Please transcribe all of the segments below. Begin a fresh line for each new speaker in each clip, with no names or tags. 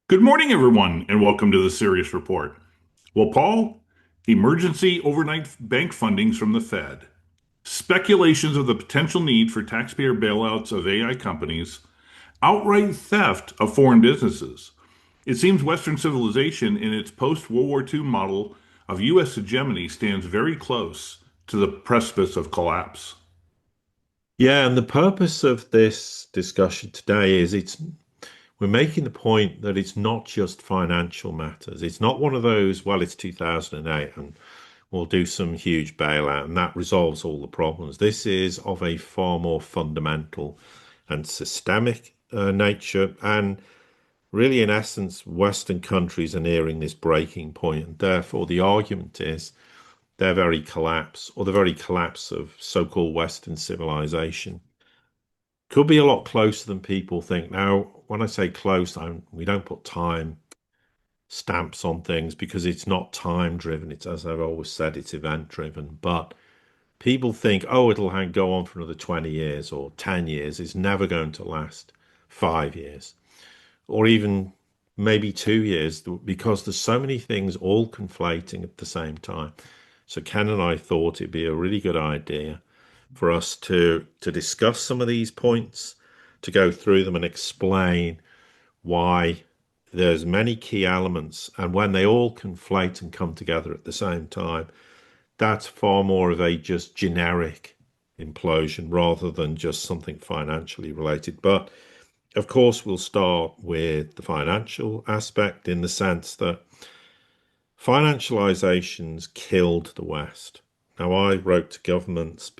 Good morning, everyone, and welcome to the Sirius Report. Well, Paul, emergency overnight bank fundings from the Fed, speculations of the potential need for taxpayer bailouts of AI companies, outright theft of foreign businesses. It seems Western civilization, in its post World War II model of U.S. hegemony, stands very close to the precipice of collapse.
Yeah, and the purpose of this discussion today is we're making the point that it's not just financial matters. It's not one of those, well, it's 2008 and we'll do some huge bailout and that resolves all the problems. This is of a far more fundamental and systemic nature. And really, in essence, Western countries are nearing this breaking point, and therefore the argument is their very collapse or the very collapse of so-called Western civilization could be a lot closer than people think. Now, when I say close, we don't put time stamps on things because it's not time driven. It's, as I've always said, it's event driven. But people think, oh, go on for another 20 years or 10 years. It's never going to last 5 years or even maybe 2 years because there's so many things all conflating at the same time. So Ken and I thought it'd be a really good idea for us to discuss some of these points, to go through them and explain why there's many key elements, and when they all conflate and come together at the same time, that's far more of a just generic implosion rather than just something financially related. But of course, we'll start with the financial aspect in the sense that financializations killed the West. Now, I wrote to governments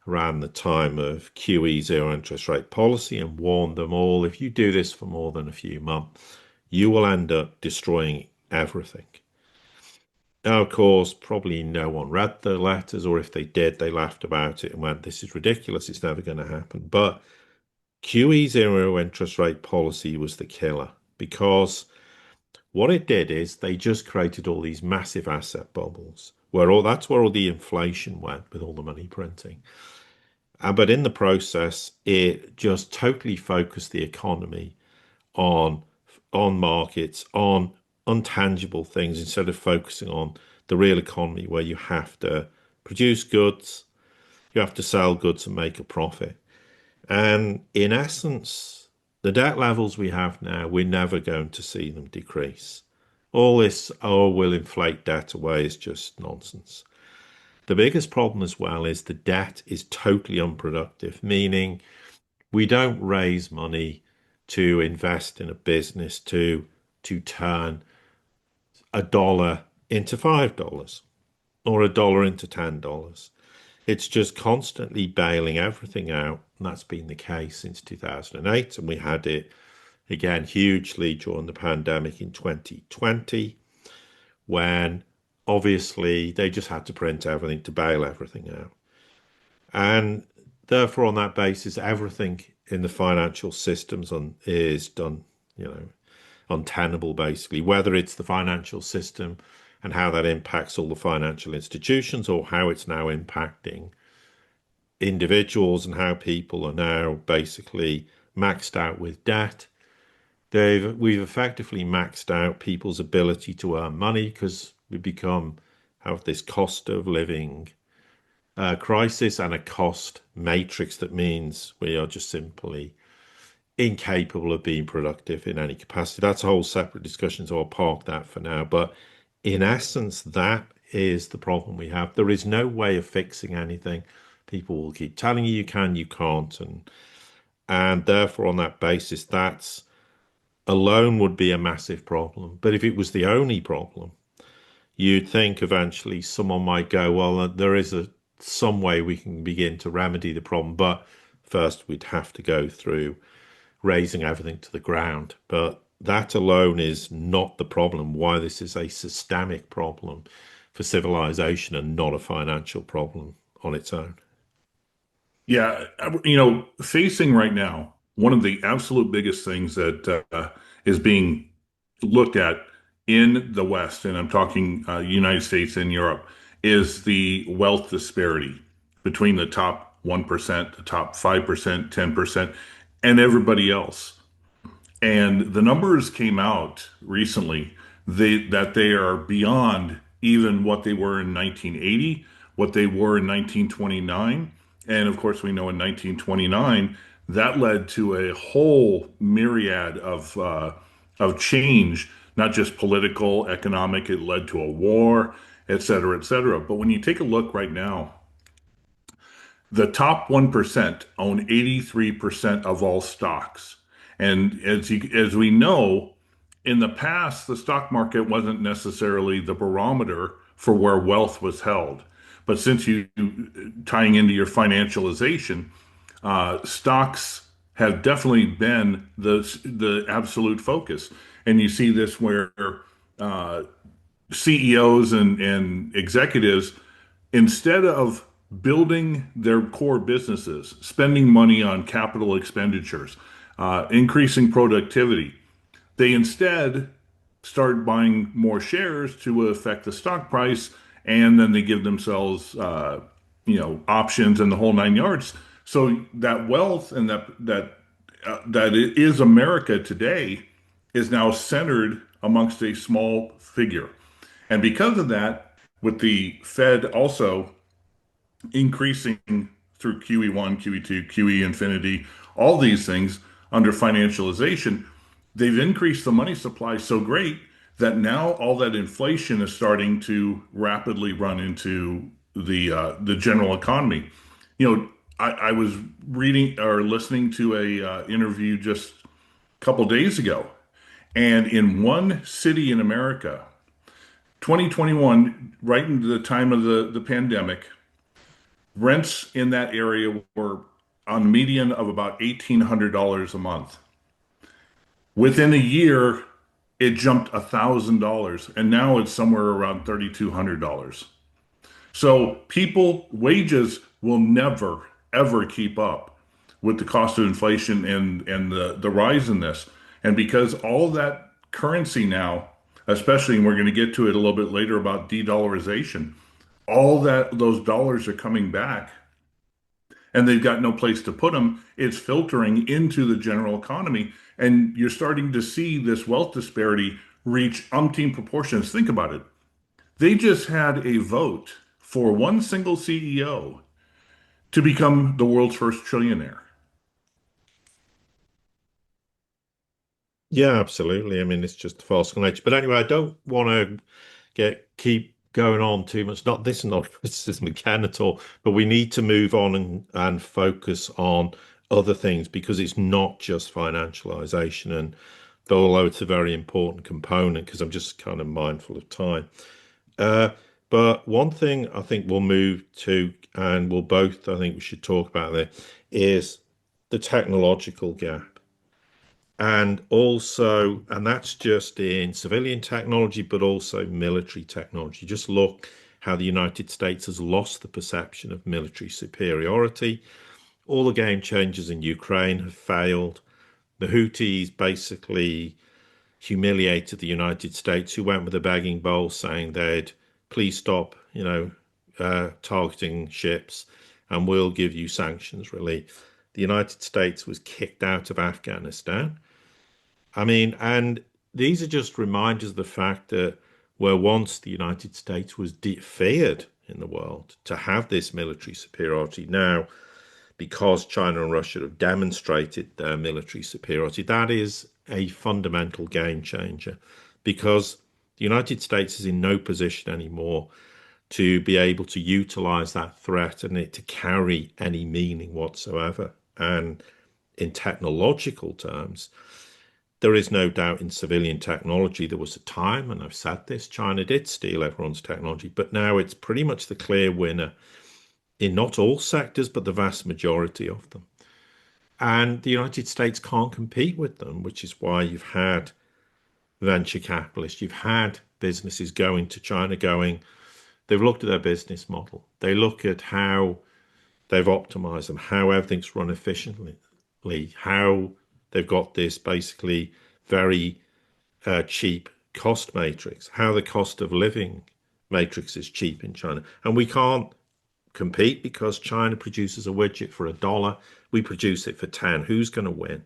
around the time of QE zero interest rate policy and warned them all, if you do this for more than a few months, you will end up destroying everything. Now, of course, probably no one read the letters, or if they did, they laughed about it and went, this is ridiculous, it's never going to happen. But QE zero interest rate policy was the killer because what it did is they just created all these massive asset bubbles that's where all the inflation went with all the money printing. But in the process, it just totally focused the economy on markets, on untangible things instead of focusing on the real economy where you have to produce goods, you have to sell goods and make a profit. And in essence, the debt levels we have now, we're never going to see them decrease. All this, oh, we'll inflate debt away is just nonsense. The biggest problem as well is the debt is totally unproductive, meaning we don't raise money to invest in a business to turn a dollar into $5 or a dollar into $10. It's just constantly bailing everything out. And that's been the case since 2008. And we had it again hugely during the pandemic in 2020, when obviously they just had to print everything to bail everything out. And therefore, on that basis, everything in the financial systems is done, untenable basically, whether it's the financial system and how that impacts all the financial institutions or how it's now impacting individuals and how people are now basically maxed out with debt. We've effectively maxed out people's ability to earn money because we have this cost of living crisis and a cost matrix that means we are just simply incapable of being productive in any capacity. That's a whole separate discussion, so I'll park that for now. But in essence, that is the problem we have. There is no way of fixing anything. People will keep telling you can, you can't, and therefore on that basis, that's alone would be a massive problem. But if it was the only problem, you'd think eventually someone might go, well, there is some way we can begin to remedy the problem, but first we'd have to go through raising everything to the ground. But that alone is not the problem. Why this is a systemic problem for civilization and not a financial problem on its own.
Yeah, facing right now, one of the absolute biggest things that is being looked at in the West, and I'm talking United States and Europe, is the wealth disparity between the top 1%, the top 5%, 10%, and everybody else. And the numbers came out recently that they are beyond even what they were in 1980, what they were in 1929. And of course, we know in 1929, that led to a whole myriad of change, not just political, economic, it led to a war, et cetera, et cetera. But when you take a look right now, the top 1% own 83% of all stocks. And as we know, in the past, the stock market wasn't necessarily the barometer for where wealth was held. But since you tying into your financialization, stocks have definitely been the absolute focus. And you see this where CEOs and executives, instead of building their core businesses, spending money on capital expenditures, increasing productivity, they instead start buying more shares to affect the stock price, and then they give themselves, options and the whole nine yards. So that wealth and that it is America today is now centered amongst a small figure. And because of that, with the Fed also increasing through QE1, QE2, QE infinity, all these things under financialization, they've increased the money supply so great that now all that inflation is starting to rapidly run into the general economy. I was reading or listening to a interview just a couple days ago, and in one city in America, 2021, right into the time of the pandemic, rents in that area were on the median of about $1,800 a month. Within a year, it jumped $1,000, and now it's somewhere around $3,200. So people wages will never ever keep up with the cost of inflation and the rise in this. And because all of that currency now, especially, and we're going to get to it a little bit later about de-dollarization, all that those dollars are coming back and they've got no place to put them. It's filtering into the general economy. And you're starting to see this wealth disparity reach umpteen proportions. Think about it. They just had a vote for one single CEO to become the world's first trillionaire.
Yeah, absolutely. I mean, it's just a false nature. But anyway, I don't want to get keep going on too much. Not this, is not criticism again at all. But we need to move on and focus on other things because it's not just financialization. And although it's a very important component, because I'm just kind of mindful of time. Uh, but one thing I think we'll move to, and we'll both, I think we should talk about there, is the technological gap. And also, and that's just in civilian technology, but also military technology. Just look how the United States has lost the perception of military superiority. All the game changers in Ukraine have failed. The Houthis basically humiliated the United States, who went with a begging bowl saying they'd please stop, targeting ships and we'll give you sanctions relief. The United States was kicked out of Afghanistan. I mean, and these are just reminders of the fact that where once the United States was feared in the world to have this military superiority, now because China and Russia have demonstrated their military superiority, that is a fundamental game changer because the United States is in no position anymore to be able to utilize that threat and it to carry any meaning whatsoever. And in technological terms, there is no doubt in civilian technology, there was a time, and I've said this, China did steal everyone's technology, but now it's pretty much the clear winner in not all sectors, but the vast majority of them. And the United States can't compete with them, which is why you've had venture capitalists, you've had businesses going to China they've looked at their business model, they look at how they've optimized them, how everything's run efficiently, how they've got this basically very cheap cost matrix, how the cost of living matrix is cheap in China. And we can't compete because China produces a widget for $1. We produce it for 10. Who's going to win?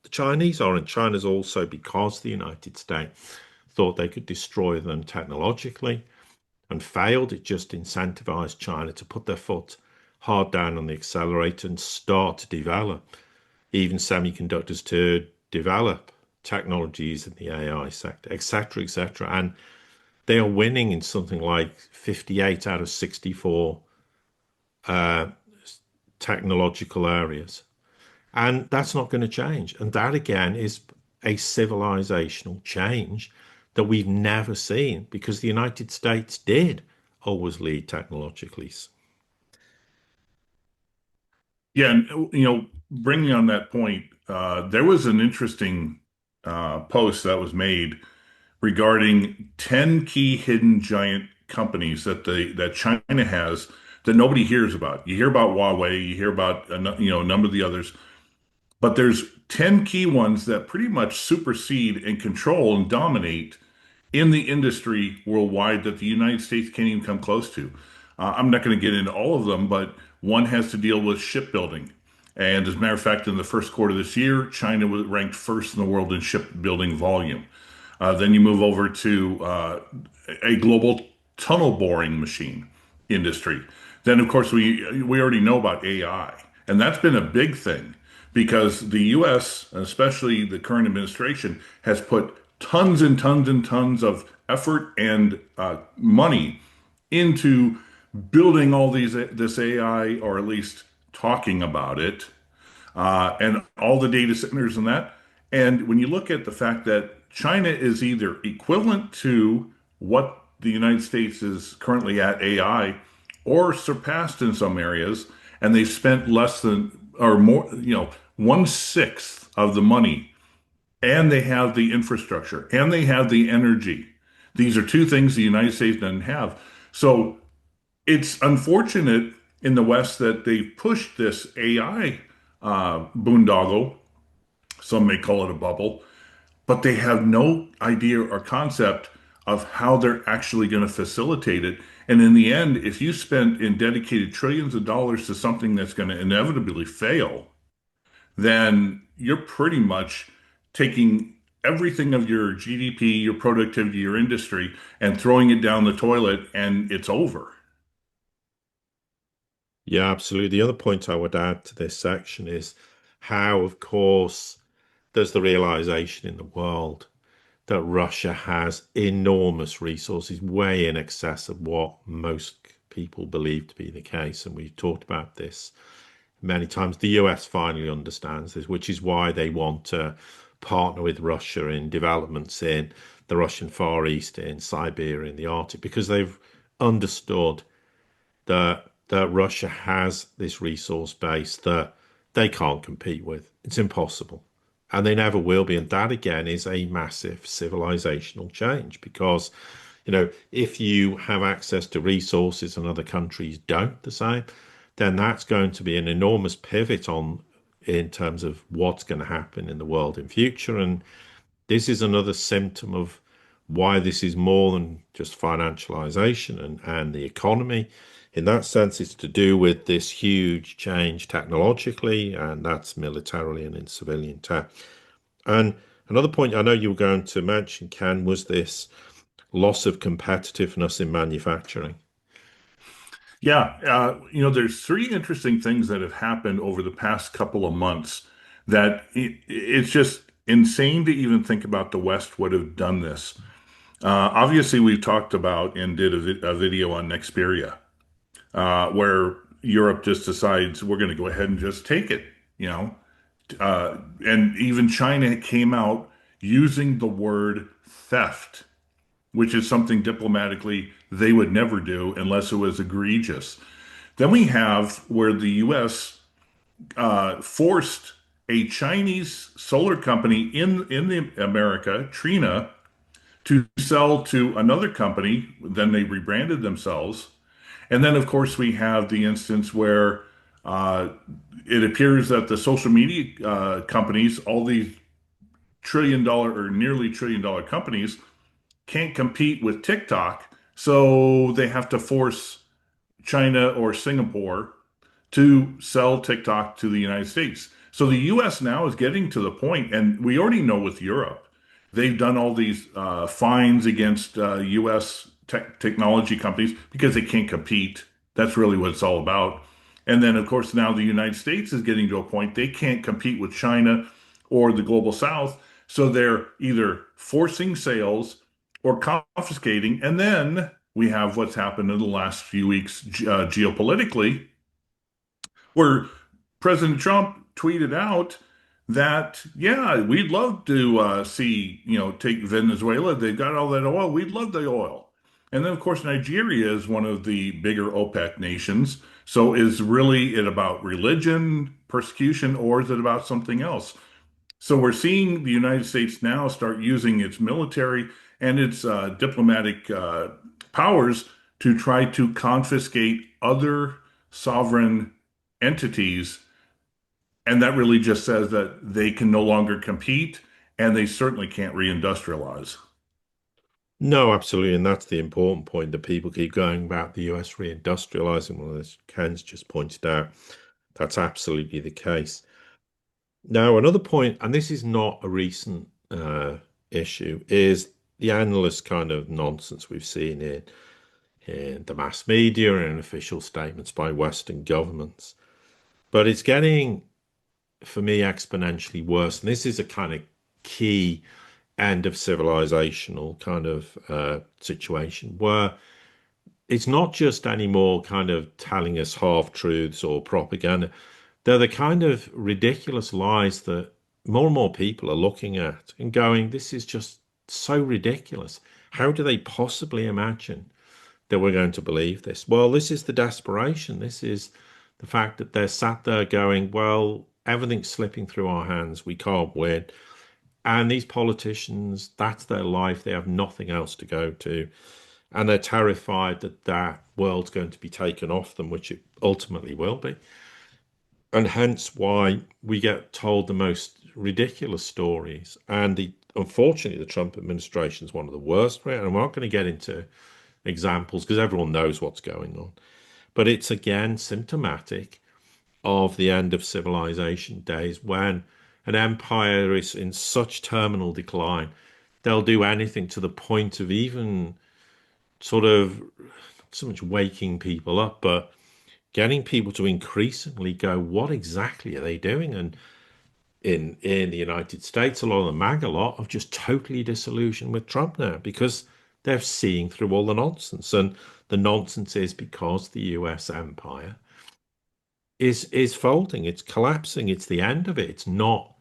The Chinese are, and China's also because the United States thought they could destroy them technologically and failed. It just incentivized China to put their foot hard down on the accelerator and start to develop even semiconductors, to develop technologies in the AI sector, etc., etc. And they are winning in something like 58 out of 64 uh, technological areas. And that's not going to change. And that again is a civilizational change that we've never seen because the United States did always lead technologically.
Yeah, and bringing on that point, there was an interesting post that was made regarding 10 key hidden giant companies that China has that nobody hears about. You hear about Huawei, you hear about a number of the others, but there's 10 key ones that pretty much supersede and control and dominate in the industry worldwide that the United States can't even come close to. I'm not going to get into all of them, but one has to deal with shipbuilding. And as a matter of fact, in the first quarter of this year, China was ranked first in the world in shipbuilding volume. Then you move over to a global tunnel boring machine industry. Then, of course, we already know about AI, and that's been a big thing because the U.S., especially the current administration, has put tons and tons and tons of effort and money into building all this AI, or at least talking about it, and all the data centers and that. And when you look at the fact that China is either equivalent to what the United States is currently at AI or surpassed in some areas, and they've spent less than or more, 1/6 of the money, and they have the infrastructure and they have the energy. These are two things the United States doesn't have. So it's unfortunate in the West that they've pushed this AI boondoggle. Some may call it a bubble, but they have no idea or concept of how they're actually going to facilitate it. And in the end, if you spend and dedicated trillions of dollars to something that's going to inevitably fail, then you're pretty much taking everything of your GDP, your productivity, your industry, and throwing it down the toilet, and it's over.
Yeah, absolutely. The other point I would add to this section is how, of course, there's the realization in the world that Russia has enormous resources, way in excess of what most people believe to be the case. And we've talked about this many times. The US finally understands this, which is why they want to partner with Russia in developments in the Russian Far East, in Siberia, in the Arctic, because they've understood that Russia has this resource base that they can't compete with. It's impossible. And they never will be. And that again is a massive civilizational change because, if you have access to resources and other countries don't the same, then that's going to be an enormous pivot on in terms of what's going to happen in the world in future. And this is another symptom of why this is more than just financialization and the economy. In that sense, it's to do with this huge change technologically, and that's militarily and in civilian tech. And another point I know you were going to mention, Ken, was this loss of competitiveness in manufacturing.
Yeah, there's three interesting things that have happened over the past couple of months that it's just insane to even think about the West would have done this. Obviously, we've talked about and did a video on Nexperia, where Europe just decides we're going to go ahead and just take it, you know. And even China came out using the word theft, which is something diplomatically they would never do unless it was egregious. Then we have where the U.S. Forced a Chinese solar company in the America, Trina, to sell to another company. Then they rebranded themselves. And then, of course, we have the instance where uh, it appears that the social media companies, all these trillion-dollar or nearly trillion-dollar companies, can't compete with TikTok. So they have to force China or Singapore to sell TikTok to the United States. So the U.S. now is getting to the point, and we already know with Europe, they've done all these fines against U.S. technology companies because they can't compete. That's really what it's all about. And then, of course, now the United States is getting to a point they can't compete with China or the global South. So they're either forcing sales or confiscating. And then we have what's happened in the last few weeks geopolitically, where President Trump tweeted out that, yeah, we'd love to see, take Venezuela. They've got all that oil. We'd love the oil. And then, of course, Nigeria is one of the bigger OPEC nations. So is really it about religion, persecution, or is it about something else? So we're seeing the United States now start using its military and its diplomatic powers to try to confiscate other sovereign entities. And that really just says that they can no longer compete and they certainly can't reindustrialize.
No, absolutely. And that's the important point that people keep going about the US reindustrializing. Well, as Ken's just pointed out, that's absolutely the case. Now, another point, and this is not a recent issue, is the endless kind of nonsense we've seen in the mass media and in official statements by Western governments. But it's getting, for me, exponentially worse. And this is a kind of key end of civilizational kind of situation where it's not just anymore kind of telling us half truths or propaganda. They're the kind of ridiculous lies that more and more people are looking at and going, this is just so ridiculous. How do they possibly imagine that we're going to believe this? Well, this is the desperation. This is the fact that they're sat there going, well, everything's slipping through our hands. We can't win. And these politicians, that's their life. They have nothing else to go to. And they're terrified that that world's going to be taken off them, which it ultimately will be. And hence why we get told the most ridiculous stories. And unfortunately, the Trump administration is one of the worst for it. And we're not going to get into examples because everyone knows what's going on. But it's again symptomatic of the end of civilization days when an empire is in such terminal decline, they'll do anything to the point of even sort of not so much waking people up, but getting people to increasingly go, what exactly are they doing? And in the United States, a lot of the MAGA lot have just totally disillusioned with Trump now because they're seeing through all the nonsense. And the nonsense is because the US empire is folding, it's collapsing, it's the end of it. It's not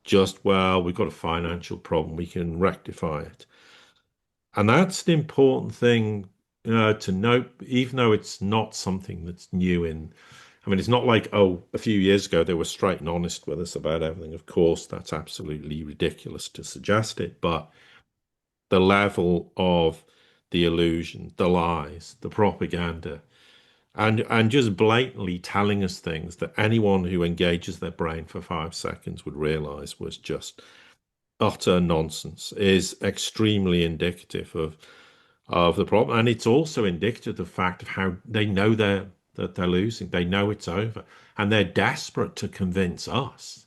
just, well, we've got a financial problem, we can rectify it. And that's the important thing to note, even though it's not something that's new in. I mean, it's not like, oh, a few years ago they were straight and honest with us about everything. Of course, that's absolutely ridiculous to suggest it, but the level of the illusion, the lies, the propaganda, and just blatantly telling us things that anyone who engages their brain for 5 seconds would realize was just utter nonsense is extremely indicative of the problem. And it's also indicative of the fact of how they know that they're losing. They know it's over. And they're desperate to convince us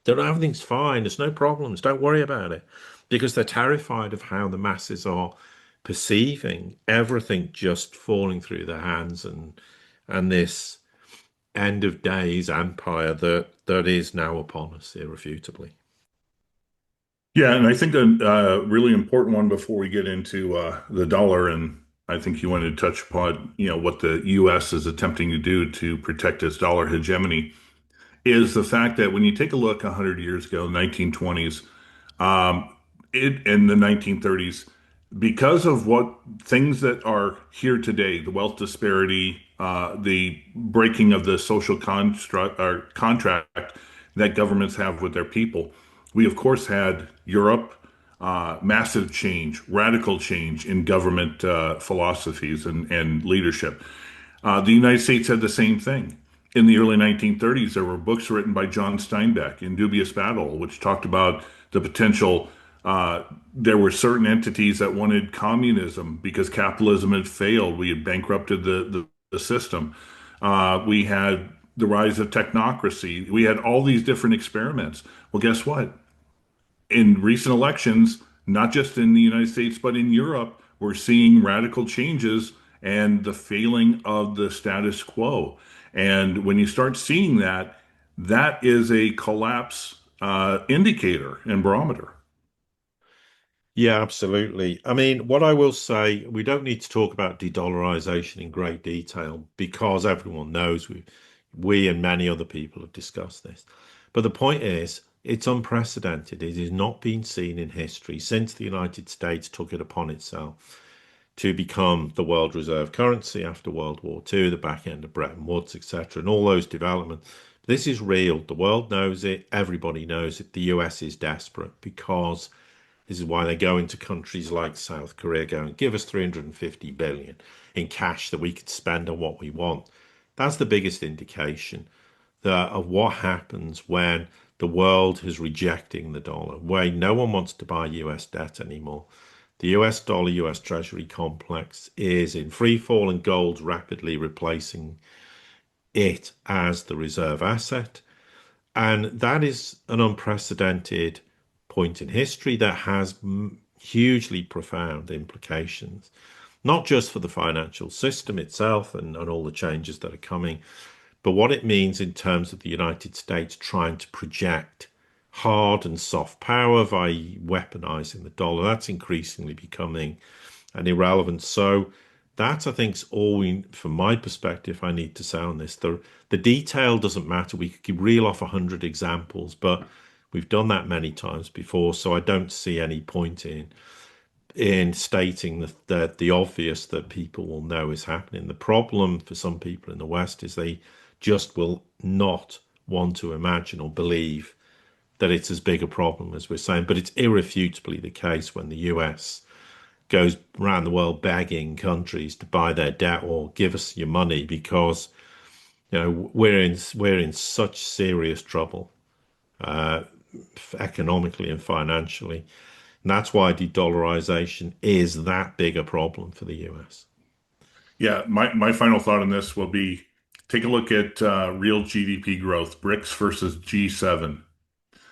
that everything's fine, there's no problems, don't worry about it. Because they're terrified of how the masses are perceiving everything just falling through their hands and this end of days empire that is now upon us irrefutably.
Yeah, and I think a really important one before we get into the dollar, and I think you wanted to touch upon, what the U.S. is attempting to do to protect its dollar hegemony, is the fact that when you take a look 100 years ago, 1920s, it in the 1930s, because of what things that are here today, the wealth disparity, the breaking of the social construct or contract that governments have with their people, we of course had Europe, massive change, radical change in government philosophies and leadership. The United States had the same thing. In the early 1930s, there were books written by John Steinbeck in Dubious Battle, which talked about the potential. There were certain entities that wanted communism because capitalism had failed. We had bankrupted the system. We had the rise of technocracy. We had all these different experiments. Well, guess what? In recent elections, not just in the United States, but in Europe, we're seeing radical changes and the failing of the status quo. And when you start seeing that, that is a collapse indicator and barometer.
Yeah, absolutely. I mean, what I will say, we don't need to talk about de-dollarization in great detail because everyone knows we and many other people have discussed this. But the point is, it's unprecedented. It has not been seen in history since the United States took it upon itself to become the world reserve currency after World War II, the back end of Bretton Woods, etc., and all those developments. This is real. The world knows it. Everybody knows it. The US is desperate because this is why they go into countries like South Korea going, give us 350 billion in cash that we could spend on what we want. That's the biggest indication of what happens when the world is rejecting the dollar, where no one wants to buy US debt anymore. The US dollar, US Treasury complex is in free fall and gold's rapidly replacing it as the reserve asset. And that is an unprecedented point in history that has hugely profound implications, not just for the financial system itself and all the changes that are coming, but what it means in terms of the United States trying to project hard and soft power by weaponizing the dollar. That's increasingly becoming an irrelevant. So that I think is all we, from my perspective, I need to say on this. The detail doesn't matter. We could reel off 100 examples, but we've done that many times before. So I don't see any point in stating the obvious that people will know is happening. The problem for some people in the West is they just will not want to imagine or believe that it's as big a problem as we're saying. But it's irrefutably the case when the US goes around the world begging countries to buy their debt or give us your money because we're in such serious trouble economically and financially. And that's why de-dollarization is that big a problem for the US.
Yeah, my final thought on this will be take a look at real GDP growth, BRICS versus G7.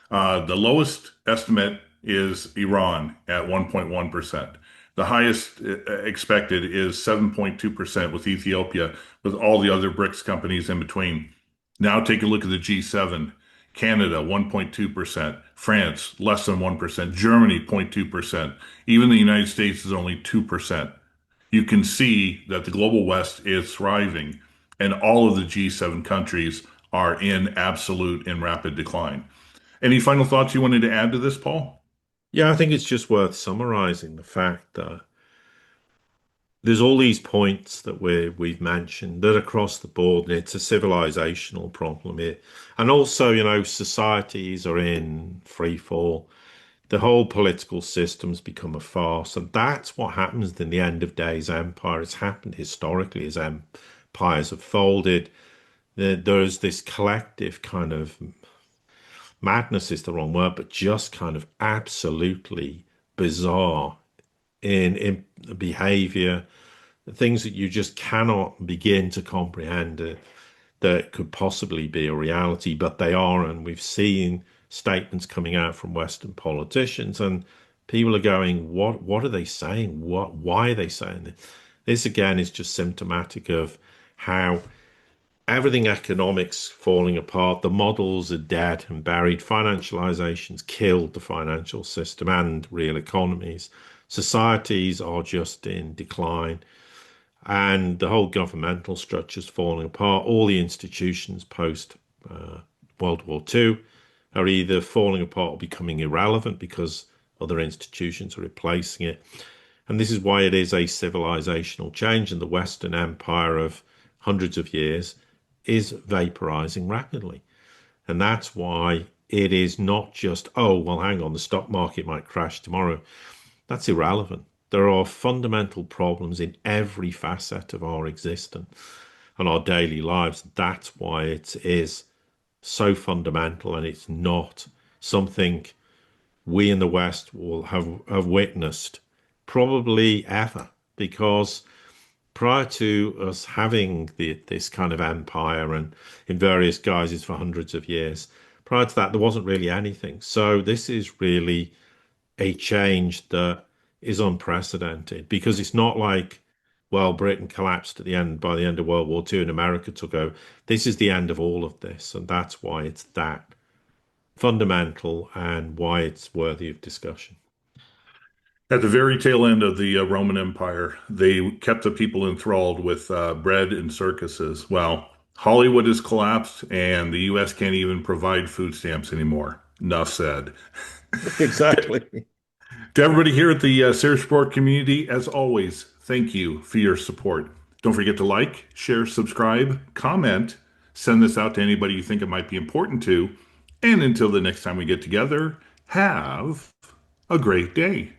The lowest estimate is Iran at 1.1%. The highest expected is 7.2% with Ethiopia, with all the other BRICS companies in between. Now take a look at the G7. Canada, 1.2%. France, less than 1%. Germany, 0.2%. Even the United States is only 2%. You can see that the global West is thriving, and all of the G7 countries are in absolute and rapid decline. Any final thoughts you wanted to add to this, Paul?
Yeah, I think it's just worth summarizing the fact that there's all these points that we've mentioned that across the board, and it's a civilizational problem here. And also, societies are in free fall. The whole political system's become a farce. And that's what happens in the end of days empire. It's happened historically as empires have folded. There's this collective kind of madness is the wrong word, but just kind of absolutely bizarre in behavior, things that you just cannot begin to comprehend that could possibly be a reality, but they are. And we've seen statements coming out from Western politicians, and people are going, "What are they saying? Why are they saying this?" This again is just symptomatic of how everything economics falling apart. The models are dead and buried. Financialization's killed the financial system and real economies. Societies are just in decline, and the whole governmental structure's falling apart. All the institutions post World War II are either falling apart or becoming irrelevant because other institutions are replacing it. And this is why it is a civilizational change, and the Western Empire of hundreds of years is vaporizing rapidly. And that's why it is not just, oh, well, hang on, the stock market might crash tomorrow. That's irrelevant. There are fundamental problems in every facet of our existence and our daily lives. That's why it is so fundamental, and it's not something we in the West will have witnessed probably ever, because prior to us having this kind of empire and in various guises for hundreds of years, prior to that, there wasn't really anything. So this is really a change that is unprecedented because it's not like, well, Britain collapsed at the end by the end of World War II and America took over. This is the end of all of this, and that's why it's that fundamental and why it's worthy of discussion.
At the very tail end of the Roman Empire, they kept the people enthralled with bread and circuses. Well, Hollywood has collapsed, and the U.S. can't even provide food stamps anymore. Enough said.
Exactly.
To everybody here at the Sirius Sport community, as always, thank you for your support. Don't forget to like, share, subscribe, comment, send this out to anybody you think it might be important to. And until the next time we get together, have a great day.